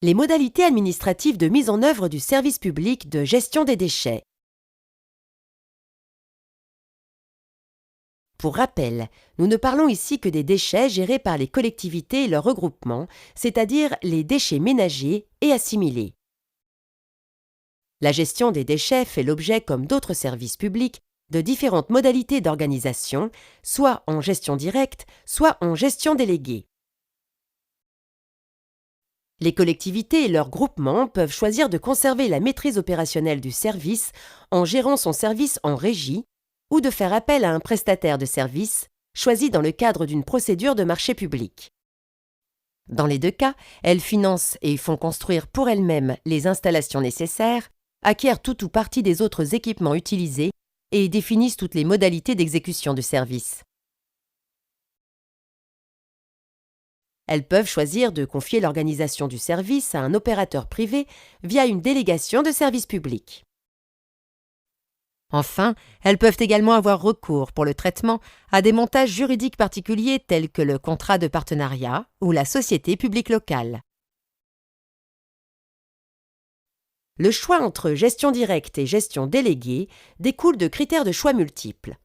Les modalités administratives de mise en œuvre du service public de gestion des déchets. Pour rappel, nous ne parlons ici que des déchets gérés par les collectivités et leurs regroupements, c'est-à-dire les déchets ménagers et assimilés. La gestion des déchets fait l'objet, comme d'autres services publics, de différentes modalités d'organisation, soit en gestion directe, soit en gestion déléguée. Les collectivités et leurs groupements peuvent choisir de conserver la maîtrise opérationnelle du service en gérant son service en régie ou de faire appel à un prestataire de service choisi dans le cadre d'une procédure de marché public. Dans les deux cas, elles financent et font construire pour elles-mêmes les installations nécessaires, acquièrent tout ou partie des autres équipements utilisés et définissent toutes les modalités d'exécution du service. Elles peuvent choisir de confier l'organisation du service à un opérateur privé via une délégation de service public. Enfin, elles peuvent également avoir recours pour le traitement à des montages juridiques particuliers tels que le contrat de partenariat ou la société publique locale. Le choix entre gestion directe et gestion déléguée découle de critères de choix multiples.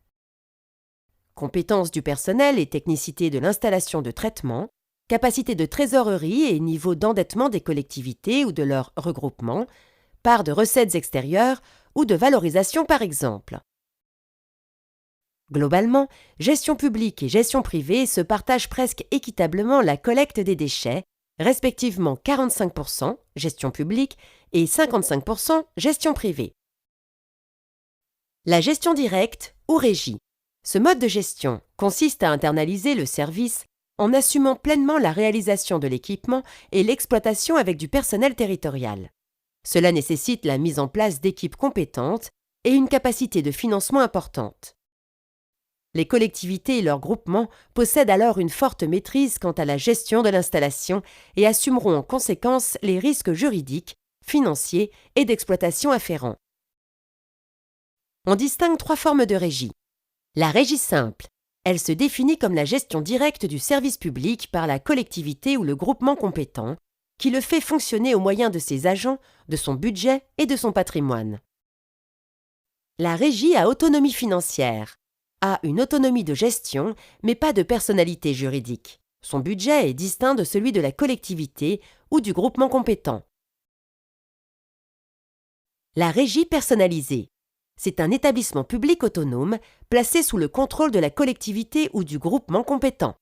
Compétences du personnel et technicité de l'installation de traitement, capacité de trésorerie et niveau d'endettement des collectivités ou de leurs regroupements, part de recettes extérieures ou de valorisation par exemple. Globalement, gestion publique et gestion privée se partagent presque équitablement la collecte des déchets, respectivement 45% gestion publique et 55% gestion privée. La gestion directe ou régie. Ce mode de gestion consiste à internaliser le service en assumant pleinement la réalisation de l'équipement et l'exploitation avec du personnel territorial. Cela nécessite la mise en place d'équipes compétentes et une capacité de financement importante. Les collectivités et leurs groupements possèdent alors une forte maîtrise quant à la gestion de l'installation et assumeront en conséquence les risques juridiques, financiers et d'exploitation afférents. On distingue trois formes de régie. La régie simple. Elle se définit comme la gestion directe du service public par la collectivité ou le groupement compétent, qui le fait fonctionner au moyen de ses agents, de son budget et de son patrimoine. La régie à autonomie financière a une autonomie de gestion, mais pas de personnalité juridique. Son budget est distinct de celui de la collectivité ou du groupement compétent. La régie personnalisée. C'est un établissement public autonome placé sous le contrôle de la collectivité ou du groupement compétent.